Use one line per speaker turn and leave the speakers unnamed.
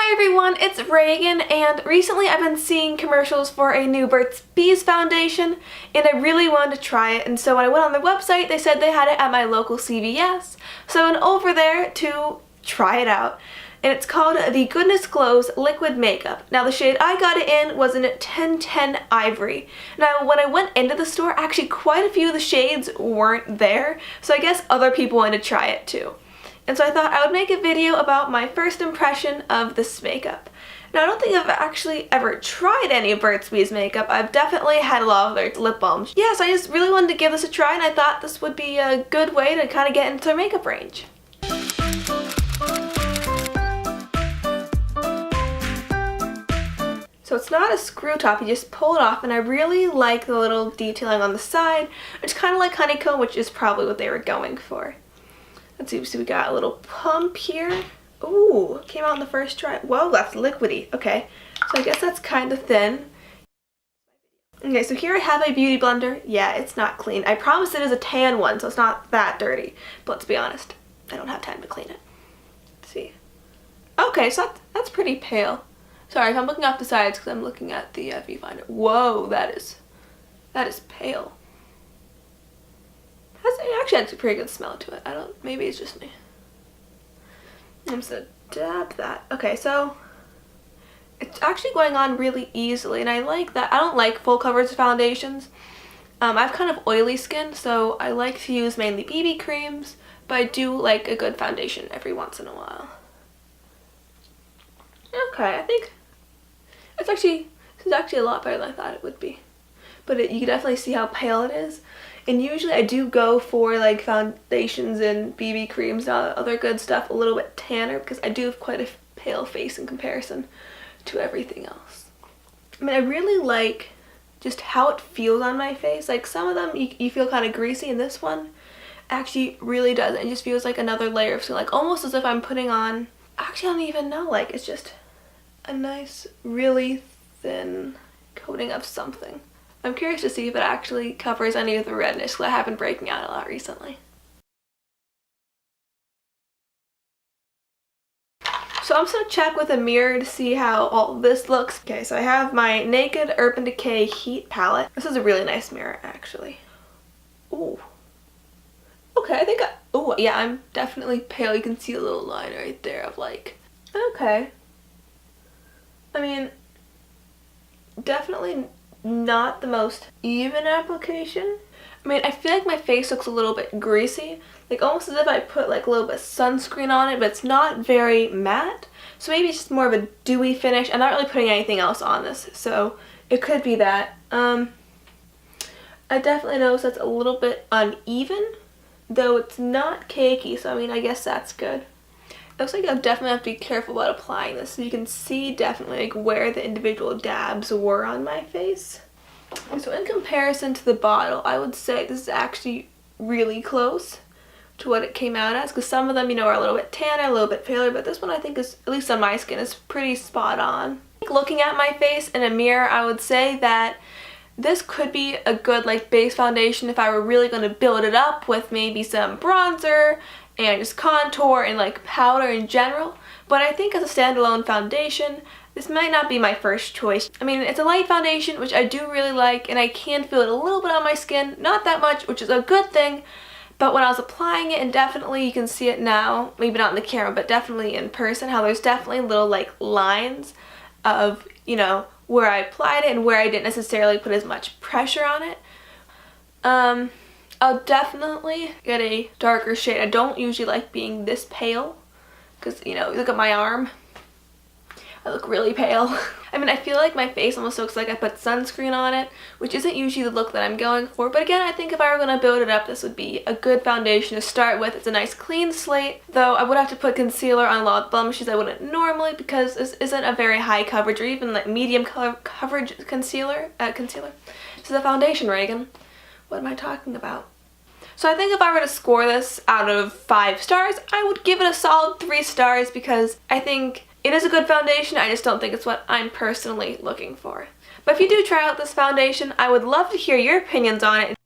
Hi everyone, it's Reagan, and recently I've been seeing commercials for a new Burt's Bees foundation, and I really wanted to try it, and so when I went on their website, they said they had it at my local CVS, so I went over there to try it out, and it's called the Goodness Glows Liquid Makeup. Now the shade I got it in was in 1010 Ivory. Now when I went into the store, actually quite a few of the shades weren't there, so I guess other people wanted to try it too. And so I thought I would make a video about my first impression of this makeup. Now I don't think I've actually ever tried any of Burt's Bees makeup. I've definitely had a lot of their lip balms. Yeah, so I just really wanted to give this a try, and I thought this would be a good way to kind of get into their makeup range. So it's not a screw top, you just pull it off, and I really like the little detailing on the side. It's kind of like honeycomb, which is probably what they were going for. Let's see, so we got a little pump here. Ooh, came out in the first try. Whoa, that's liquidy. Okay, so I guess that's kind of thin. Okay, so here I have a beauty blender. Yeah, it's not clean. I promise it is a tan one, so it's not that dirty. But let's be honest, I don't have time to clean it. Let's see. Okay, so that's pretty pale. Sorry if I'm looking off the sides because I'm looking at the viewfinder. Whoa, that is pale. It actually has a pretty good smell to it. Maybe it's just me. I'm just gonna dab that. Okay, so it's actually going on really easily, and I like that. I don't like full coverage foundations. I have kind of oily skin, so I like to use mainly BB creams, but I do like a good foundation every once in a while. Okay, I think this is actually a lot better than I thought it would be. But you can definitely see how pale it is. And usually I do go for like foundations and BB creams and other good stuff a little bit tanner because I do have quite a pale face in comparison to everything else. I mean, I really like just how it feels on my face. Like some of them you feel kind of greasy, and this one actually really doesn't. It just feels like another layer of skin, like almost as if I'm putting on, actually I don't even know, like it's just a nice really thin coating of something. I'm curious to see if it actually covers any of the redness because I have been breaking out a lot recently. So I'm just going to check with a mirror to see how all this looks. Okay, so I have my Naked Urban Decay Heat Palette. This is a really nice mirror, actually. Ooh. Okay, I think ooh, yeah, I'm definitely pale. You can see a little line right there of like, okay. I mean, definitely not the most even application. I mean, I feel like my face looks a little bit greasy, like almost as if I put like a little bit of sunscreen on it, but it's not very matte, so maybe it's just more of a dewy finish. I'm not really putting anything else on this, so it could be that. I definitely notice that's a little bit uneven, though it's not cakey, so I mean, I guess that's good. It looks like I'll definitely have to be careful about applying this. So you can see definitely like where the individual dabs were on my face. So in comparison to the bottle, I would say this is actually really close to what it came out as, because some of them, you know, are a little bit tanner, a little bit paler, but this one I think is, at least on my skin, is pretty spot on. Looking at my face in a mirror, I would say that this could be a good like base foundation if I were really going to build it up with maybe some bronzer and just contour and like powder in general, but I think as a standalone foundation, this might not be my first choice. I mean, it's a light foundation, which I do really like, and I can feel it a little bit on my skin, not that much, which is a good thing, but when I was applying it, and definitely you can see it now, maybe not in the camera, but definitely in person, how there's definitely little like lines of, you know, where I applied it and where I didn't necessarily put as much pressure on it. I'll definitely get a darker shade. I don't usually like being this pale because, you know, look at my arm. I look really pale. I mean, I feel like my face almost looks like I put sunscreen on it, which isn't usually the look that I'm going for. But again, I think if I were going to build it up, this would be a good foundation to start with. It's a nice clean slate, though I would have to put concealer on a lot of blemishes I wouldn't normally because this isn't a very high coverage or even like medium coverage concealer. This is a foundation, Reagan. What am I talking about? So I think if I were to score this out of 5 stars, I would give it a solid 3 stars because I think it is a good foundation. I just don't think it's what I'm personally looking for. But if you do try out this foundation, I would love to hear your opinions on it.